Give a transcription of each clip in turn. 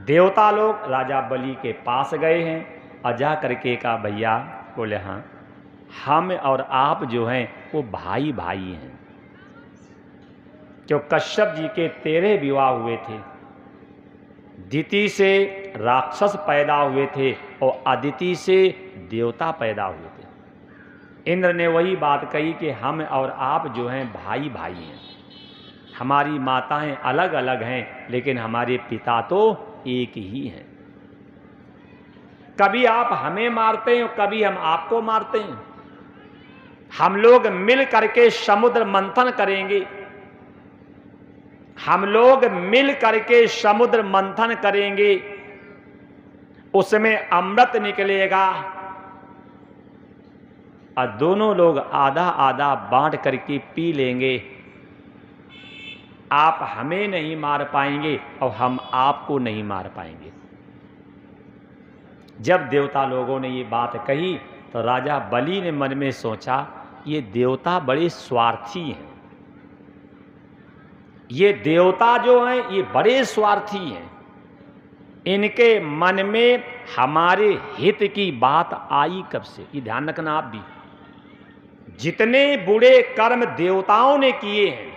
देवता लोग राजा बलि के पास गए हैं और जा करके कहा, भैया, बोले हाँ, हम और आप जो हैं वो भाई भाई हैं। क्यों? कश्यप जी के 13 विवाह हुए थे, दिति से राक्षस पैदा हुए थे और अदिति से देवता पैदा हुए थे। इंद्र ने वही बात कही कि हम और आप जो हैं भाई भाई हैं, हमारी माताएं अलग अलग हैं लेकिन हमारे पिता तो एक ही हैं। कभी आप हमें मारते हैं, कभी हम आपको मारते हैं। हम लोग मिल करके समुद्र मंथन करेंगे, हम लोग मिल करके समुद्र मंथन करेंगे, उसमें अमृत निकलेगा और दोनों लोग आधा आधा बांट करके पी लेंगे। आप हमें नहीं मार पाएंगे और हम आपको नहीं मार पाएंगे। जब देवता लोगों ने ये बात कही तो राजा बलि ने मन में सोचा, ये देवता बड़े स्वार्थी हैं, ये देवता जो हैं ये बड़े स्वार्थी हैं, इनके मन में हमारे हित की बात आई कब से? ये ध्यान रखना आप भी। जितने बुरे कर्म देवताओं ने किए हैं,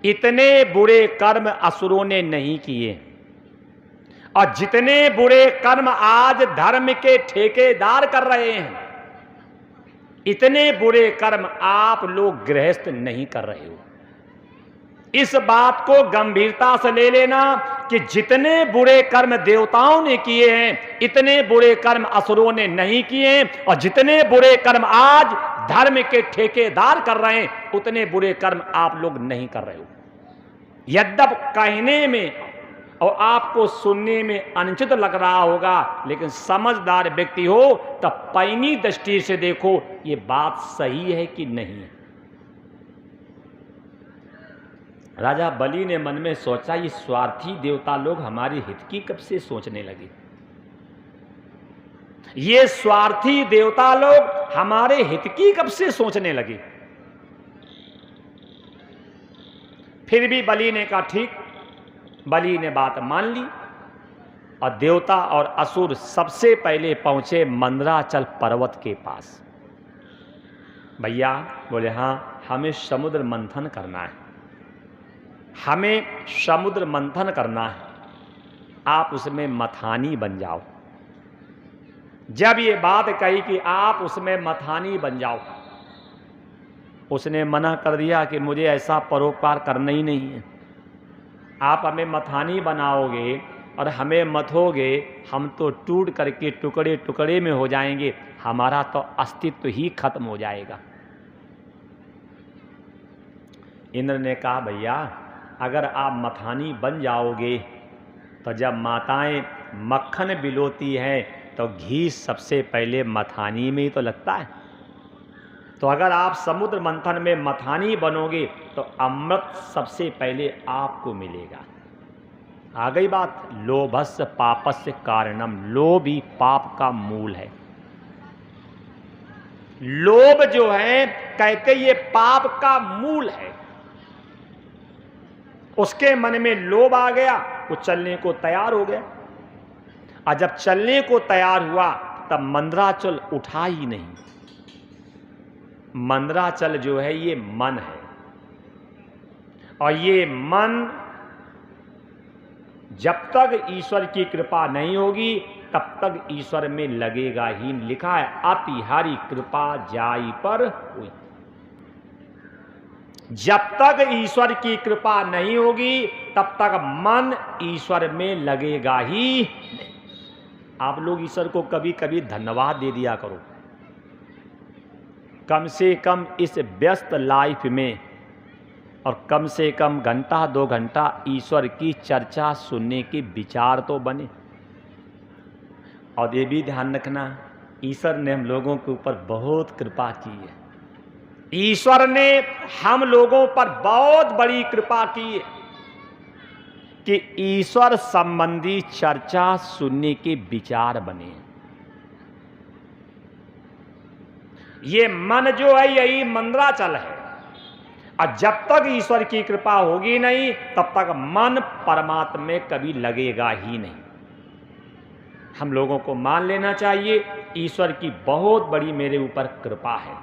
इतने बुरे कर्म असुरों ने नहीं किए। और जितने बुरे कर्म आज धर्म के ठेकेदार कर रहे हैं, इतने बुरे कर्म आप लोग गृहस्थ नहीं कर रहे हो। इस बात को गंभीरता से ले लेना कि जितने बुरे कर्म देवताओं ने किए हैं, इतने बुरे कर्म असुरों ने नहीं किए। और जितने बुरे कर्म आज धर्म के ठेकेदार कर रहे हैं, उतने बुरे कर्म आप लोग नहीं कर रहे हो। यद्यप कहने में और आपको सुनने में अनुचित लग रहा होगा, लेकिन समझदार व्यक्ति हो तब पैनी दृष्टि से देखो ये बात सही है कि नहीं है। राजा बलि ने मन में सोचा, ये स्वार्थी देवता लोग हमारे हित की कब से सोचने लगे? ये स्वार्थी देवता लोग हमारे हित की कब से सोचने लगे? फिर भी बलि ने कहा ठीक। बलि ने बात मान ली और देवता और असुर सबसे पहले पहुंचे मंदराचल पर्वत के पास। भैया, बोले हाँ, हमें समुद्र मंथन करना है, हमें समुद्र मंथन करना है, आप उसमें मथानी बन जाओ। जब ये बात कही कि आप उसमें मथानी बन जाओ, उसने मना कर दिया कि मुझे ऐसा परोपकार करना ही नहीं है। आप हमें मथानी बनाओगे और हमें मथोगे, हम तो टूट करके टुकड़े टुकड़े में हो जाएंगे, हमारा तो अस्तित्व ही खत्म हो जाएगा। इंद्र ने कहा, भैया, अगर आप मथानी बन जाओगे तो जब माताएं मक्खन बिलोती हैं तो घी सबसे पहले मथानी में ही तो लगता है। तो अगर आप समुद्र मंथन में मथानी बनोगे तो अमृत सबसे पहले आपको मिलेगा। आ गई बात। लोभस्य पापस्य कारणम, लोभ ही पाप का मूल है। लोभ जो है, कहते ये पाप का मूल है। उसके मन में लोभ आ गया, वो चलने को तैयार हो गया। और जब चलने को तैयार हुआ तब मंदराचल उठा ही नहीं। मंदराचल जो है ये मन है, और ये मन जब तक ईश्वर की कृपा नहीं होगी तब तक ईश्वर में लगेगा ही। लिखा है, अति हरि कृपा जाई पर हुई। जब तक ईश्वर की कृपा नहीं होगी तब तक मन ईश्वर में लगेगा ही नहीं। आप लोग ईश्वर को कभी कभी धन्यवाद दे दिया करो। कम से कम इस व्यस्त लाइफ में और कम से कम घंटा 2 घंटा ईश्वर की चर्चा सुनने के विचार तो बने। और ये भी ध्यान रखना, ईश्वर ने हम लोगों के ऊपर बहुत कृपा की है। ईश्वर ने हम लोगों पर बहुत बड़ी कृपा की है कि ईश्वर संबंधी चर्चा सुनने के विचार बने। ये मन जो है यही मंदराचल है। और जब तक ईश्वर की कृपा होगी नहीं तब तक मन परमात्मा में कभी लगेगा ही नहीं। हम लोगों को मान लेना चाहिए ईश्वर की बहुत बड़ी मेरे ऊपर कृपा है।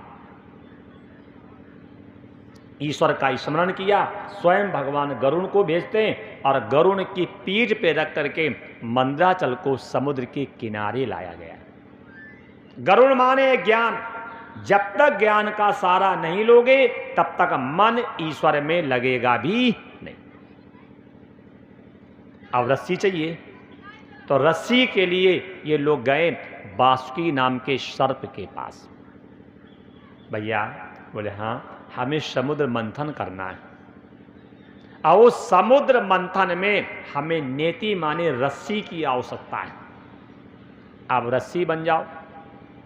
ईश्वर का स्मरण किया, स्वयं भगवान गरुण को भेजते हैं और गरुण की पीठ पे रख करके मंदराचल को समुद्र के किनारे लाया गया। गरुण माने ज्ञान। जब तक ज्ञान का सारा नहीं लोगे तब तक मन ईश्वर में लगेगा भी नहीं। अब रस्सी चाहिए, तो रस्सी के लिए ये लोग गए बासुकी नाम के सर्प के पास। भैया बोले हाँ, हमें समुद्र मंथन करना है और उस समुद्र मंथन में हमें नेति माने रस्सी की आवश्यकता है। आप रस्सी बन जाओ।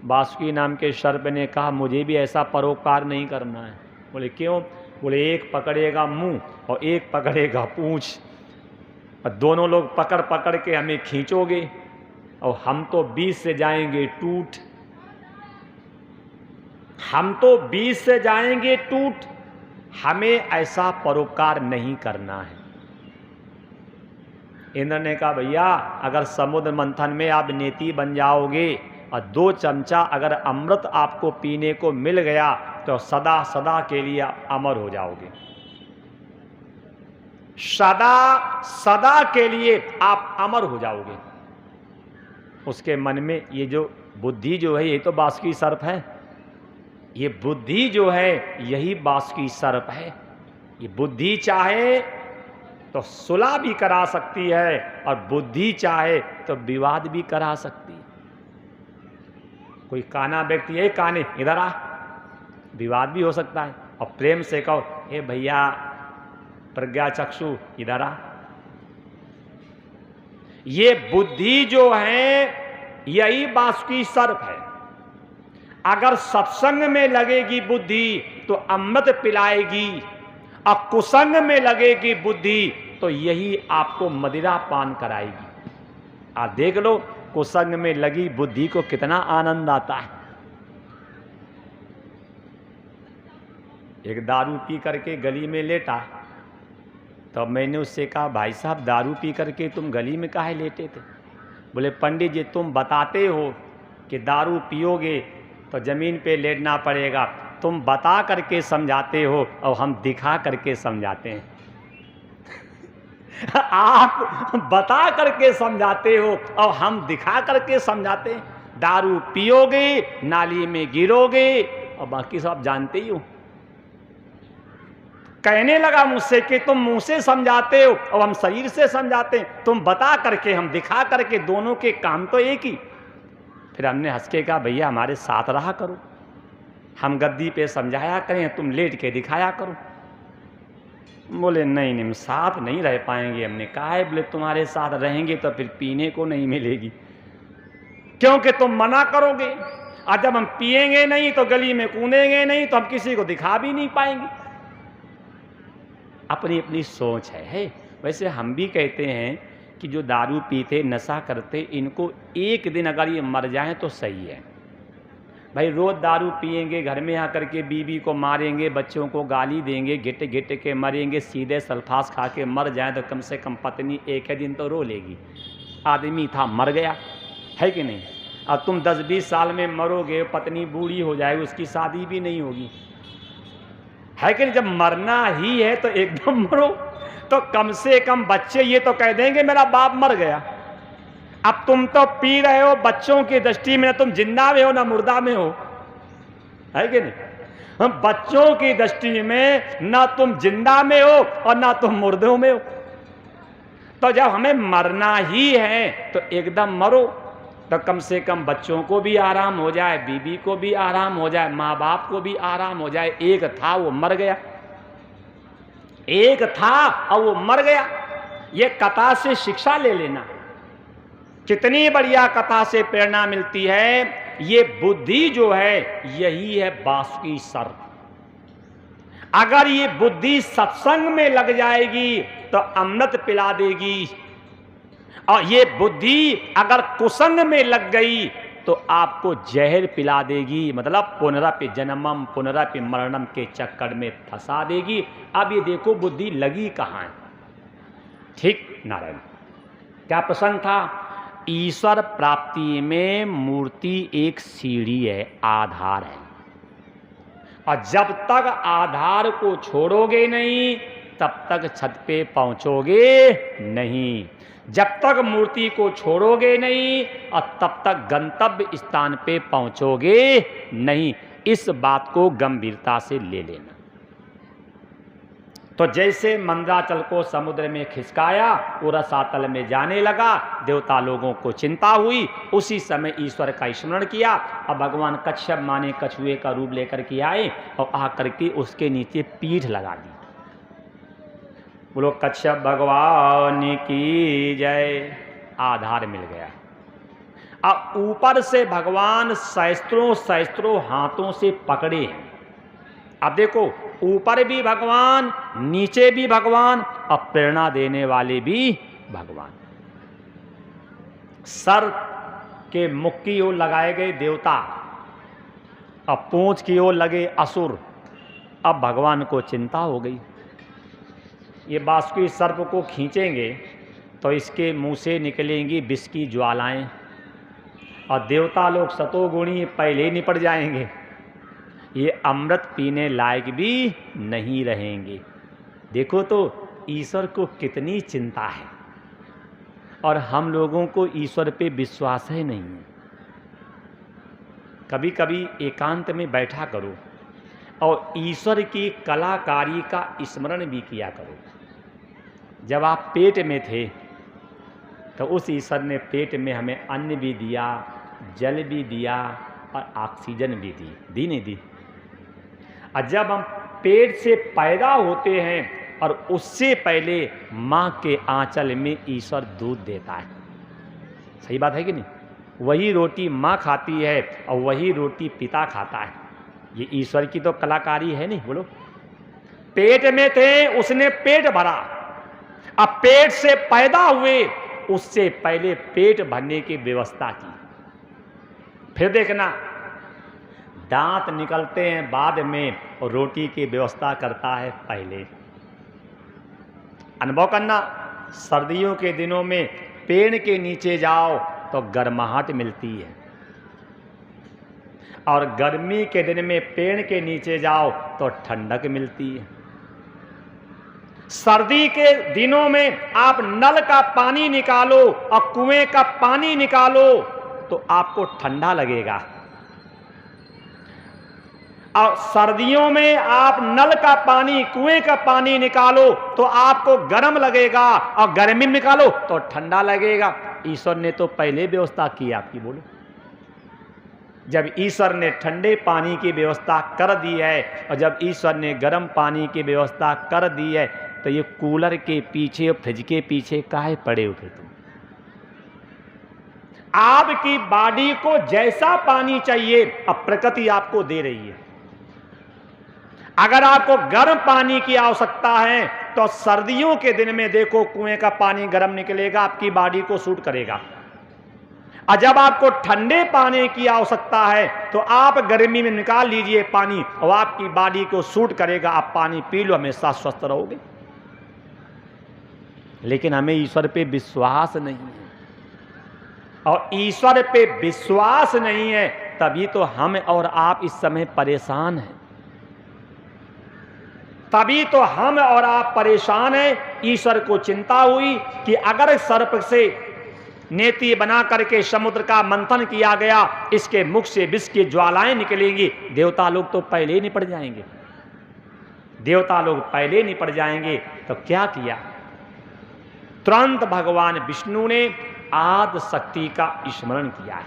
बासुकी नाम के सर्प ने कहा मुझे भी ऐसा परोपकार नहीं करना है। बोले क्यों? बोले एक पकड़ेगा मुंह और एक पकड़ेगा पूंछ, और दोनों लोग पकड़ पकड़ के हमें खींचोगे और हम तो 20 से जाएंगे टूट। हम तो 20 से जाएंगे टूट। हमें ऐसा परोपकार नहीं करना है। इंद्र ने कहा भैया अगर समुद्र मंथन में आप नेति बन जाओगे और 2 चमचा अगर अमृत आपको पीने को मिल गया तो सदा सदा के लिए आप अमर हो जाओगे। सदा सदा के लिए आप अमर हो जाओगे। उसके मन में ये जो बुद्धि जो है ये तो बासुकी सर्प है। ये बुद्धि जो है यही बासुकी सर्प है। ये बुद्धि चाहे तो सुलह भी करा सकती है और बुद्धि चाहे तो विवाद भी करा सकती है। कोई काना व्यक्ति है, काने इधर आ, विवाद भी हो सकता है। और प्रेम से कहो हे भैया प्रज्ञा चक्षु इधर आ। ये बुद्धि जो है यही बासुकी सर्प है। अगर सत्संग में लगेगी बुद्धि तो अमृत पिलाएगी, और कुसंग में लगेगी बुद्धि तो यही आपको मदिरा पान कराएगी। आप देख लो कुसंग में लगी बुद्धि को कितना आनंद आता है। एक दारू पी करके गली में लेटा, तो मैंने उससे कहा भाई साहब दारू पी करके तुम गली में काहे लेटे थे? बोले पंडित जी तुम बताते हो कि दारू पियोगे तो जमीन पे लेटना पड़ेगा, तुम बता करके समझाते हो और हम दिखा करके समझाते हैं। आप बता करके समझाते हो और हम दिखा करके समझाते हैं। दारू पियोगे नाली में गिरोगे और बाकी सब जानते ही हो। कहने लगा मुझसे कि तुम मुंह से समझाते हो और हम शरीर से समझाते हैं, तुम बता करके हम दिखा करके, दोनों के काम तो एक ही। फिर हमने हंस के कहा भैया हमारे साथ रहा करो, हम गद्दी पे समझाया करें, तुम लेट के दिखाया करो। बोले नहीं नहीं साथ नहीं रह पाएंगे। हमने कहा है बोले तुम्हारे साथ रहेंगे तो फिर पीने को नहीं मिलेगी, क्योंकि तुम मना करोगे, और जब हम पिएंगे नहीं तो गली में कूदेंगे नहीं तो हम किसी को दिखा भी नहीं पाएंगे। अपनी अपनी सोच है। वैसे हम भी कहते हैं कि जो दारू पीते नशा करते इनको एक दिन अगर ये मर जाएं तो सही है। भाई रोज दारू पिएंगे, घर में आकर के बीवी को मारेंगे, बच्चों को गाली देंगे, घिट घिट के मरेंगे, सीधे सल्फास खा के मर जाएं तो कम से कम पत्नी एक है दिन तो रो लेगी। आदमी था मर गया, है कि नहीं? अब तुम 10-20 साल में मरोगे, पत्नी बूढ़ी हो जाएगी, उसकी शादी भी नहीं होगी, है कि नहीं? जब मरना ही है तो एकदम मरो, तो कम से कम बच्चे ये तो कह देंगे मेरा बाप मर गया। अब तुम तो पी रहे हो, बच्चों की दृष्टि में ना तुम जिंदा में हो ना मुर्दा में हो, है कि नहीं? हम बच्चों की दृष्टि में ना तुम जिंदा में हो और ना तुम मुर्दों में हो। तो जब हमें मरना ही है तो एकदम मरो, तो कम से कम बच्चों को भी आराम हो जाए, बीबी को भी आराम हो जाए, माँ बाप को भी आराम हो जाए। एक था वो मर गया, एक था और वो मर गया। ये कथा से शिक्षा ले लेना, कितनी बढ़िया कथा से प्रेरणा मिलती है। ये बुद्धि जो है यही है बासुकी सर्प। अगर ये बुद्धि सत्संग में लग जाएगी तो अमृत पिला देगी, और ये बुद्धि अगर कुसंग में लग गई तो आपको जहर पिला देगी, मतलब पुनरपि जन्मम पुनरपि मरणम के चक्कर में फंसा देगी। अब ये देखो बुद्धि लगी कहाँ है। ठीक नारायण, क्या प्रसंग था? ईश्वर प्राप्ति में मूर्ति एक सीढ़ी है, आधार है। और जब तक आधार को छोड़ोगे नहीं तब तक छत पे पहुंचोगे नहीं। जब तक मूर्ति को छोड़ोगे नहीं और तब तक गंतव्य स्थान पे पहुंचोगे नहीं। इस बात को गंभीरता से ले लेना। तो जैसे मंदराचल को समुद्र में खिसकाया, वो रसातल में जाने लगा, देवता लोगों को चिंता हुई, उसी समय ईश्वर का स्मरण किया। अब भगवान कच्छप माने कछुए का रूप लेकर के आए और आकर के उसके नीचे पीठ लगा दी। बोलो कच्छप भगवान की जय। आधार मिल गया। अब ऊपर से भगवान सहस्त्रों सहस्त्रों हाथों से पकड़े हैं। अब देखो, ऊपर भी भगवान, नीचे भी भगवान और प्रेरणा देने वाले भी भगवान। सर के मुख की ओर लगाए गए देवता, अब पूंछ की ओर लगे असुर। अब भगवान को चिंता हो गई, ये बासुकी सर्प को खींचेंगे तो इसके मुंह से निकलेंगी विष की ज्वालाएं, और देवता लोग सतोगुणी पहले ही निपट जाएंगे, ये अमृत पीने लायक भी नहीं रहेंगे। देखो तो ईश्वर को कितनी चिंता है, और हम लोगों को ईश्वर पे विश्वास है नहीं है। कभी कभी एकांत में बैठा करो और ईश्वर की कलाकारी का स्मरण भी किया करो। जब आप पेट में थे तो उस ईश्वर ने पेट में हमें अन्न भी दिया, जल भी दिया और ऑक्सीजन भी दी नहीं दी? और जब हम पेट से पैदा होते हैं और उससे पहले माँ के आंचल में ईश्वर दूध देता है। सही बात है कि नहीं? वही रोटी माँ खाती है और वही रोटी पिता खाता है। ये ईश्वर की तो कलाकारी है नहीं? बोलो, पेट में थे, उसने पेट भरा। अब पेट से पैदा हुए, उससे पहले पेट भरने की व्यवस्था की। फिर देखना, दांत निकलते हैं बाद में और रोटी की व्यवस्था करता है पहले। अनुभव करना, सर्दियों के दिनों में पेड़ के नीचे जाओ तो गर्माहट मिलती है, और गर्मी के दिन में पेड़ के नीचे जाओ तो ठंडक मिलती है। सर्दी के दिनों में आप नल का पानी निकालो और कुएं का पानी निकालो तो आपको ठंडा लगेगा, और सर्दियों में आप नल का पानी, कुएं का पानी निकालो तो आपको गर्म लगेगा, और गर्मी में निकालो तो ठंडा लगेगा। ईश्वर ने तो पहले व्यवस्था की आपकी। बोलो, जब ईश्वर ने ठंडे पानी की व्यवस्था कर दी है और जब ईश्वर ने गर्म पानी की व्यवस्था कर दी है, तो ये कूलर के पीछे और फ्रिज के पीछे काहे पड़े हो फिर तुम? आपकी बॉडी को जैसा पानी चाहिए अब प्रकृति आपको दे रही है। अगर आपको गर्म पानी की आवश्यकता है तो सर्दियों के दिन में देखो, कुएं का पानी गर्म निकलेगा, आपकी बॉडी को सूट करेगा। और जब आपको ठंडे पानी की आवश्यकता है तो आप गर्मी में निकाल लीजिए पानी, और आपकी बॉडी को सूट करेगा, आप पानी पी लो, हमेशा स्वस्थ रहोगे। लेकिन हमें ईश्वर पे विश्वास नहीं है, और ईश्वर पे विश्वास नहीं है तभी तो हम और आप इस समय परेशान हैं। तभी तो हम और आप परेशान हैं। ईश्वर को चिंता हुई कि अगर सर्प से नेति बना करके समुद्र का मंथन किया गया, इसके मुख से विष की ज्वालाएं निकलेंगी, देवता लोग तो पहले ही निपट जाएंगे। देवता लोग पहले निपट जाएंगे। तो क्या किया? तुरंत भगवान विष्णु ने आदि शक्ति का स्मरण किया है।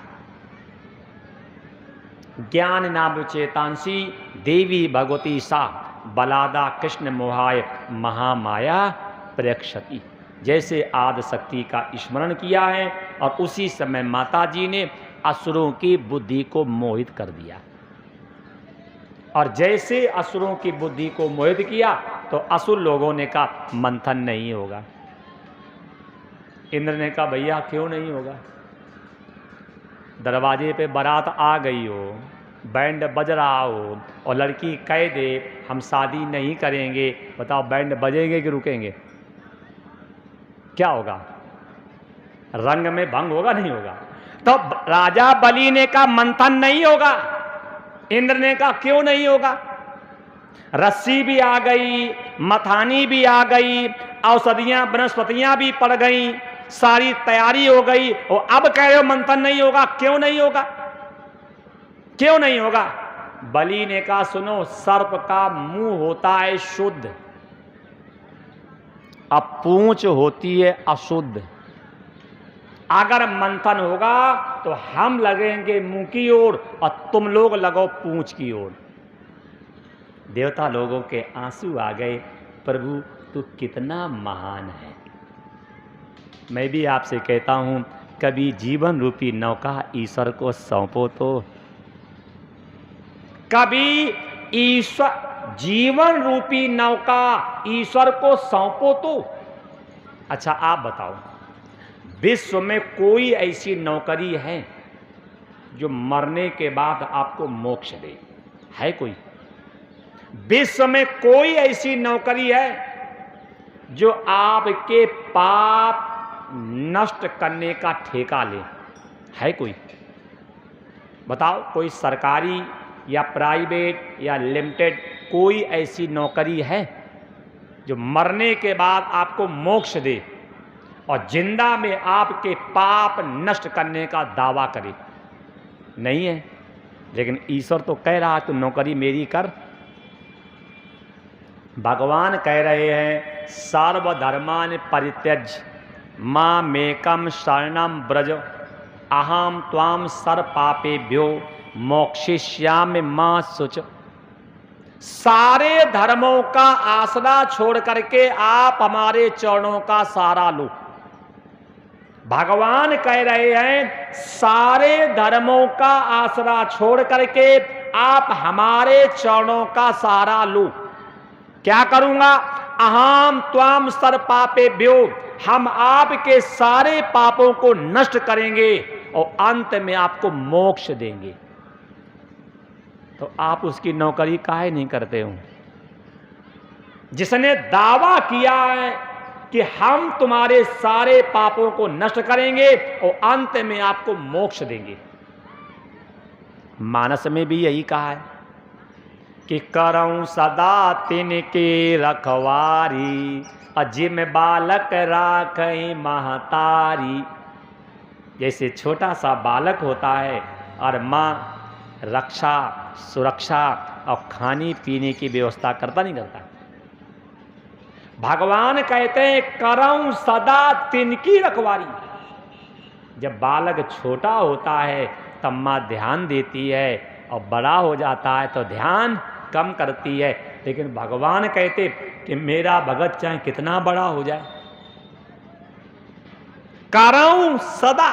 ज्ञान नाम चेतांसी देवी भगवती सा बलादा कृष्ण मोहाय महामाया प्रयक्षति। जैसे आदि शक्ति का स्मरण किया है और उसी समय माता जी ने असुरों की बुद्धि को मोहित कर दिया। और जैसे असुरों की बुद्धि को मोहित किया तो असुर लोगों ने कहा मंथन नहीं होगा। इंद्र ने कहा भैया क्यों नहीं होगा? दरवाजे पे बारात आ गई हो, बैंड बज रहा हो और लड़की कह दे हम शादी नहीं करेंगे, बताओ बैंड बजेंगे कि रुकेंगे? क्या होगा? रंग में भंग होगा नहीं होगा? तो राजा बलि ने कहा मंथन नहीं होगा, इंद्र ने कहा क्यों नहीं होगा? रस्सी भी आ गई, मथानी भी आ गई, औषधियां वनस्पतियां भी पड़ गई, सारी तैयारी हो गई और अब कह रहे हो मंथन नहीं होगा, क्यों नहीं होगा? क्यों नहीं होगा? बलि ने कहा सुनो, सर्प का मुंह होता है शुद्ध, अब पूंछ होती है अशुद्ध। अगर मंथन होगा तो हम लगेंगे मुंह की ओर और तुम लोग लगो पूंछ की ओर। देवता लोगों के आंसू आ गए, प्रभु तू कितना महान है। मैं भी आपसे कहता हूं, कभी जीवन रूपी नौका ईश्वर को सौंपो तो। कभी ईश्वर जीवन रूपी नौका ईश्वर को सौंपो तो। अच्छा आप बताओ, विश्व में कोई ऐसी नौकरी है जो मरने के बाद आपको मोक्ष दे? है कोई? विश्व में कोई ऐसी नौकरी है जो आपके पाप नष्ट करने का ठेका ले? है कोई? बताओ, कोई सरकारी या प्राइवेट या लिमिटेड कोई ऐसी नौकरी है जो मरने के बाद आपको मोक्ष दे और जिंदा में आपके पाप नष्ट करने का दावा करे? नहीं है। लेकिन ईश्वर तो कह रहा तू नौकरी मेरी कर। भगवान कह रहे हैं सर्वधर्मान परित्यज मामेकम शरणम ब्रज अहम त्वाम सर्व पापेभ्यो मोक्षयिष्यामि मा शुच। सारे धर्मों का आसरा छोड़ करके आप हमारे चरणों का सहारा लो। भगवान कह रहे हैं सारे धर्मों का आसरा छोड़ करके आप हमारे चरणों का सहारा लो। क्या करूंगा? अहम त्वाम सर्व पापेभ्यो, हम आपके सारे पापों को नष्ट करेंगे और अंत में आपको मोक्ष देंगे। तो आप उसकी नौकरी काहे नहीं करते हो? जिसने दावा किया है कि हम तुम्हारे सारे पापों को नष्ट करेंगे और अंत में आपको मोक्ष देंगे। मानस में भी यही कहा है कि करऊं सदा तिनके रखवारी अजिम बालक राखई महतारी। जैसे छोटा सा बालक होता है और माँ रक्षा सुरक्षा और खाने पीने की व्यवस्था करता नहीं करता? भगवान कहते हैं करऊं सदा तिनकी रखवारी। जब बालक छोटा होता है तब माँ ध्यान देती है और बड़ा हो जाता है तो ध्यान कम करती है। लेकिन भगवान कहते कि मेरा भगत चाहे कितना बड़ा हो जाए, करऊं सदा।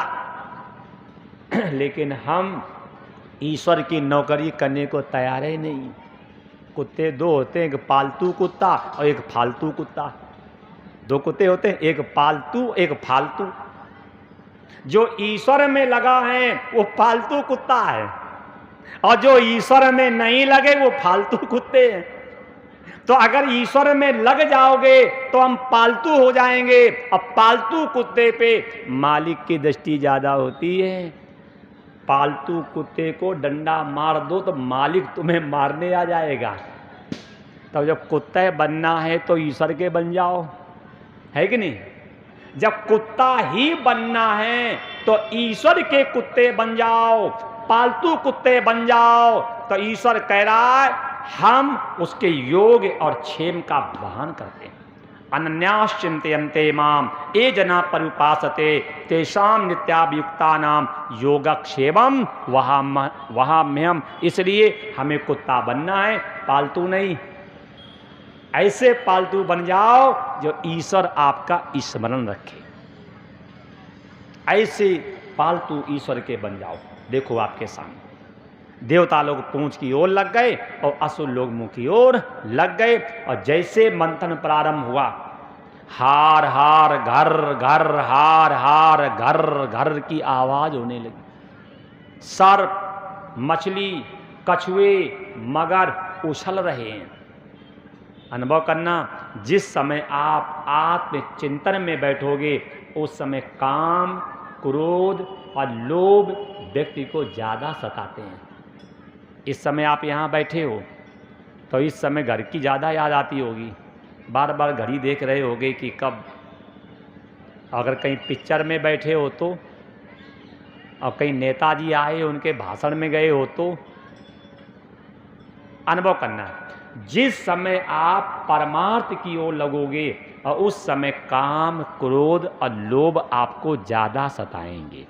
लेकिन हम ईश्वर की नौकरी करने को तैयार ही नहीं। कुत्ते दो होते हैं, एक पालतू कुत्ता और एक फालतू कुत्ता। दो कुत्ते होते हैं, एक पालतू एक फालतू। जो ईश्वर में लगा है वो पालतू कुत्ता है और जो ईश्वर में नहीं लगे वो फालतू कुत्ते हैं। तो अगर ईश्वर में लग जाओगे तो हम पालतू हो जाएंगे और पालतू कुत्ते पे मालिक की दृष्टि ज्यादा होती है। पालतू कुत्ते को डंडा मार दो तो मालिक तुम्हें मारने आ जाएगा। तो जब कुत्ते बनना है तो ईश्वर के बन जाओ, है कि नहीं? जब कुत्ता ही बनना है तो ईश्वर के कुत्ते बन जाओ, पालतू कुत्ते बन जाओ। तो ईश्वर कह रहा है हम उसके योग और क्षेम का वहन करते हैं। अनन्यास चिंतयन्ते माम ये जना परुपासते तेषाम नित्याभियुक्तानाम योगक्षेमम वहाम्यहम्। इसलिए हमें कुत्ता बनना है, पालतू नहीं। ऐसे पालतू बन जाओ जो ईश्वर आपका स्मरण रखे। ऐसे पालतू ईश्वर के बन जाओ। देखो आपके सामने देवता लोग पूंछ की ओर लग गए और असुर लोग मुंह की ओर लग गए। और जैसे मंथन प्रारंभ हुआ, हार हार घर घर हार हार घर घर की आवाज होने लगी। सर्प, मछली, कछुए, मगर उछल रहे हैं। अनुभव करना, जिस समय आप आत्मचिंतन में बैठोगे उस समय काम, क्रोध और लोभ व्यक्ति को ज़्यादा सताते हैं। इस समय आप यहाँ बैठे हो तो इस समय घर की ज़्यादा याद आती होगी, बार बार घड़ी देख रहे होगे कि कब। अगर कहीं पिक्चर में बैठे हो तो, और कहीं नेताजी आए उनके भाषण में गए हो तो। अनुभव करना, जिस समय आप परमार्थ की ओर लगोगे और उस समय काम, क्रोध और लोभ आपको ज़्यादा सताएंगे।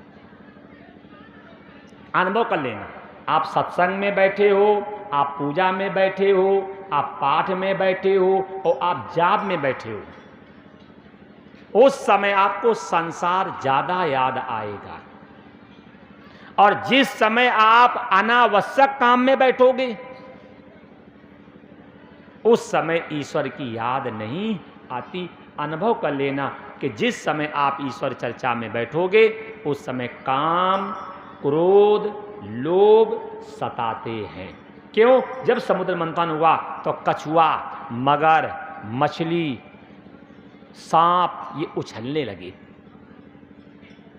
अनुभव कर लेना, आप सत्संग में बैठे हो, आप पूजा में बैठे हो, आप पाठ में बैठे हो और आप जाप में बैठे हो, उस समय आपको संसार ज़्यादा याद आएगा। और जिस समय आप अनावश्यक काम में बैठोगे उस समय ईश्वर की याद नहीं आती। अनुभव कर लेना कि जिस समय आप ईश्वर चर्चा में बैठोगे उस समय काम, क्रोध, लोभ सताते हैं। क्यों? जब समुद्र मंथन हुआ तो कछुआ, मगर, मछली, सांप ये उछलने लगे।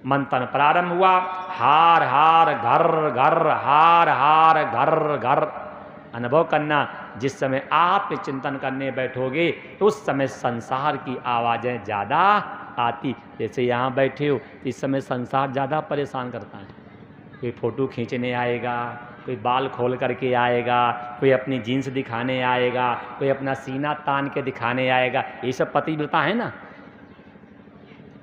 मंथन प्रारंभ हुआ, हार हार घर घर, हार हार घर घर। अनुभव करना, जिस समय आप चिंतन करने बैठोगे तो उस समय संसार की आवाज़ें ज़्यादा आती। जैसे यहाँ बैठे हो, इस समय संसार ज़्यादा परेशान करता है। कोई फ़ोटो खींचने आएगा, कोई बाल खोल करके आएगा, कोई अपनी जीन्स दिखाने आएगा, कोई अपना सीना तान के दिखाने आएगा। ये सब पतिव्रता है ना,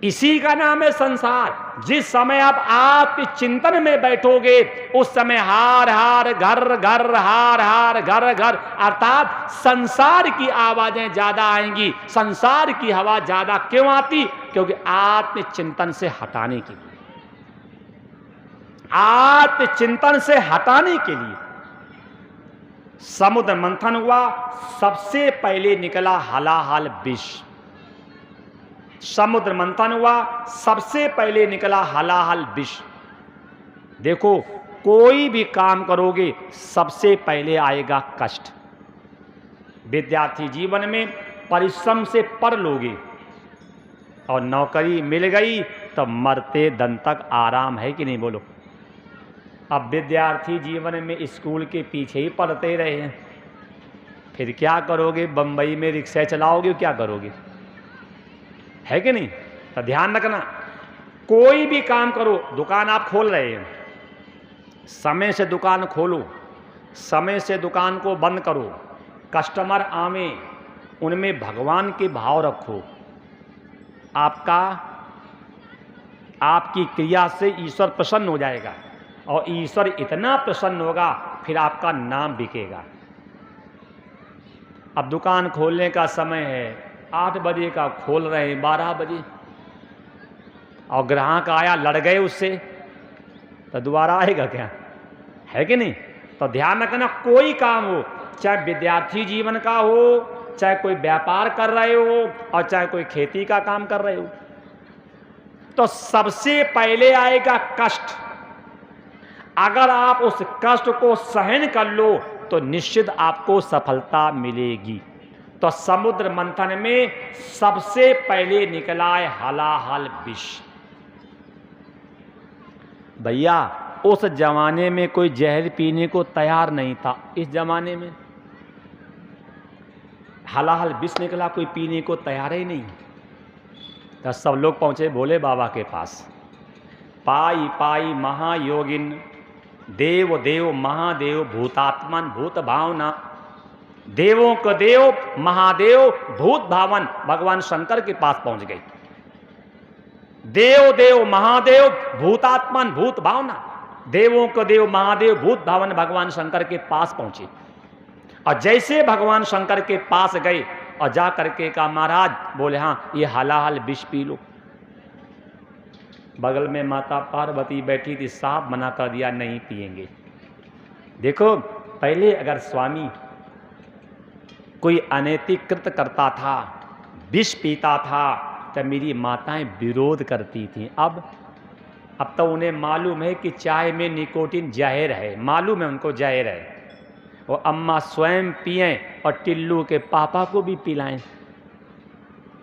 इसी का नाम है संसार। जिस समय आप चिंतन में बैठोगे उस समय हार हार घर घर, हार हार घर घर, अर्थात संसार की आवाजें ज्यादा आएंगी। संसार की हवा ज्यादा क्यों आती? क्योंकि आत्मचिंतन से हटाने के लिए, आत्मचिंतन से हटाने के लिए समुद्र मंथन हुआ। सबसे पहले निकला हलाहल विष। समुद्र मंथन हुआ, सबसे पहले निकला हलाहल विष। देखो, कोई भी काम करोगे सबसे पहले आएगा कष्ट। विद्यार्थी जीवन में परिश्रम से पढ़ लोगे और नौकरी मिल गई तो मरते दम तक आराम है कि नहीं, बोलो। अब विद्यार्थी जीवन में स्कूल के पीछे ही पढ़ते रहे हैं, फिर क्या करोगे? बंबई में रिक्शा चलाओगे, क्या करोगे? है कि नहीं? तो ध्यान रखना, कोई भी काम करो। दुकान आप खोल रहे हैं, समय से दुकान खोलो, समय से दुकान को बंद करो। कस्टमर आवे, उनमें भगवान के भाव रखो। आपकी क्रिया से ईश्वर प्रसन्न हो जाएगा और ईश्वर इतना प्रसन्न होगा फिर आपका नाम बिकेगा। अब दुकान खोलने का समय है, 8 बजे का खोल रहे हैं, 12 बजे, और ग्राहक आया, लड़ गए उससे, तो दोबारा आएगा क्या? है कि नहीं? तो ध्यान रखना, कोई काम हो, चाहे विद्यार्थी जीवन का हो, चाहे कोई व्यापार कर रहे हो और चाहे कोई खेती का काम कर रहे हो, तो सबसे पहले आएगा कष्ट। अगर आप उस कष्ट को सहन कर लो तो निश्चित आपको सफलता मिलेगी। तो समुद्र मंथन में सबसे पहले निकला है हलाहल विष। भैया, उस जमाने में कोई जहर पीने को तैयार नहीं था। इस जमाने में हलाहल विष निकला, कोई पीने को तैयार ही नहीं। तो सब लोग पहुंचे भोले बाबा के पास। पाई पाई महायोगिन, देव देव महादेव, भूतात्मन भूत भावना। देवों को देव, महादेव, भूत भावन, भगवान शंकर के पास पहुंच गए। देव देव महादेव, भूतात्मन भूत भावना। देवों को देव, महादेव, भूत भावन, भगवान शंकर के पास पहुंचे। और जैसे भगवान शंकर के पास गए और जा करके कहा, महाराज, बोले हाँ, ये हलाहल विष पी लो। बगल में माता पार्वती बैठी थी, साफ मना कर दिया, नहीं पिएंगे। देखो, पहले अगर स्वामी कोई अनैतिक कृत्य करता था, विष पीता था, तो मेरी माताएं विरोध करती थी। अब तो उन्हें मालूम है कि चाय में निकोटीन जहर है, मालूम है उनको जहर है। वो अम्मा स्वयं पिएं और टिल्लू के पापा को भी पिलाएं।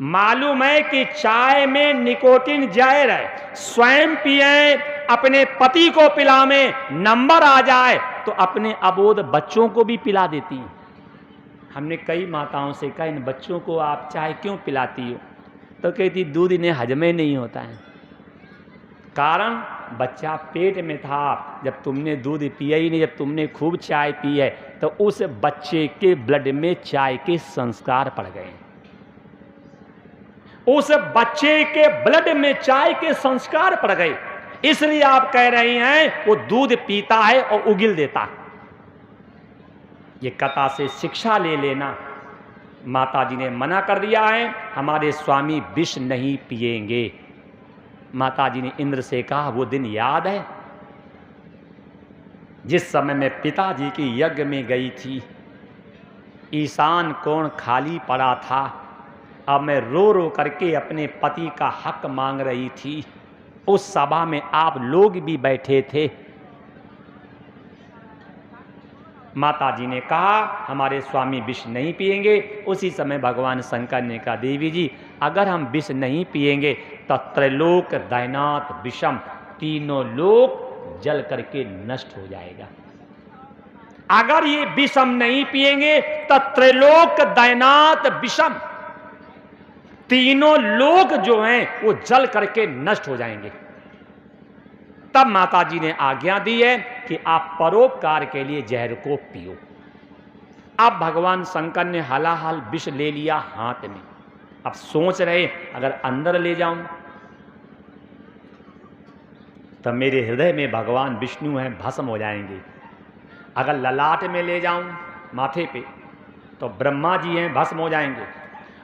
मालूम है कि चाय में निकोटीन जहर है, स्वयं पिएं, अपने पति को पिलावें, नंबर आ जाए तो अपने अबोध बच्चों को भी पिला देती हैं। हमने कई माताओं से कहा इन बच्चों को आप चाय क्यों पिलाती हो, तो कहती दूध इन्हें हजमे नहीं होता है। कारण बच्चा पेट में था, जब तुमने दूध पिया ही नहीं, जब तुमने खूब चाय पी है तो उस बच्चे के ब्लड में चाय के संस्कार पड़ गए। उस बच्चे के ब्लड में चाय के संस्कार पड़ गए, इसलिए आप कह रही हैं वो दूध पीता है और उगिल देता है। ये कथा से शिक्षा ले लेना। माता जी ने मना कर दिया है, हमारे स्वामी विष नहीं पिएंगे। माता जी ने इंद्र से कहा वो दिन याद है जिस समय मैं पिताजी की यज्ञ में गई थी, ईशान कोण खाली पड़ा था, अब मैं रो रो करके अपने पति का हक मांग रही थी, उस सभा में आप लोग भी बैठे थे। माता जी ने कहा हमारे स्वामी विष नहीं पिएंगे। उसी समय भगवान शंकर ने कहा देवी जी अगर हम विष नहीं पिएंगे तो त्रैलोक दैनात विषम, तीनों लोक जल करके नष्ट हो जाएगा। अगर ये विष हम नहीं पिएंगे तो त्रैलोक दैनात विषम, तीनों लोक जो हैं वो जल करके नष्ट हो जाएंगे। तब माता जी ने आज्ञा दी है कि आप परोपकार के लिए जहर को पियो। अब भगवान शंकर ने हलाहल विष ले लिया हाथ में। अब सोच रहे अगर अंदर ले जाऊं तो मेरे हृदय में भगवान विष्णु हैं, भस्म हो जाएंगे। अगर ललाट में ले जाऊं माथे पे तो ब्रह्मा जी हैं, भस्म हो जाएंगे।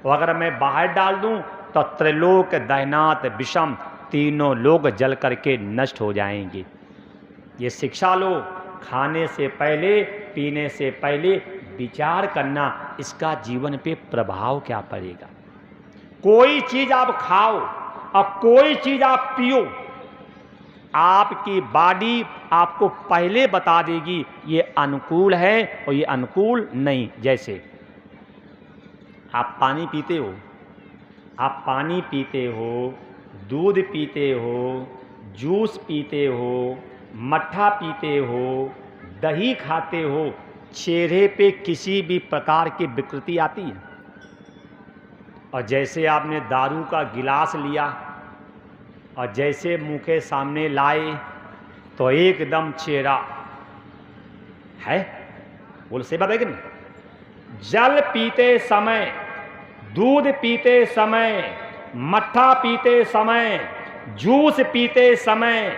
और अगर मैं बाहर डाल दूं तो त्रैलोक दैनात विषम, तीनों लोग जल करके नष्ट हो जाएंगे। ये शिक्षा लो, खाने से पहले पीने से पहले विचार करना इसका जीवन पे प्रभाव क्या पड़ेगा। कोई चीज आप खाओ और कोई चीज आप पियो, आपकी बॉडी आपको पहले बता देगी ये अनुकूल है और ये अनुकूल नहीं। जैसे आप पानी पीते हो, आप पानी पीते हो, दूध पीते हो, जूस पीते हो, मट्ठा पीते हो, दही खाते हो, चेहरे पे किसी भी प्रकार की विकृति आती है। और जैसे आपने दारू का गिलास लिया और जैसे मुंह के सामने लाए तो एकदम चेहरा है, बोल से बात है कि नहीं। जल पीते समय, दूध पीते समय, मट्ठा पीते समय, जूस पीते समय,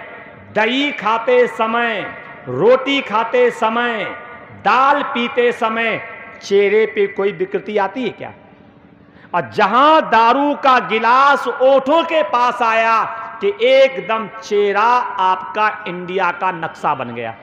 दही खाते समय, रोटी खाते समय, दाल पीते समय चेहरे पे कोई विकृति आती है क्या। और जहां दारू का गिलास ओठों के पास आया कि एकदम चेहरा आपका इंडिया का नक्शा बन गया।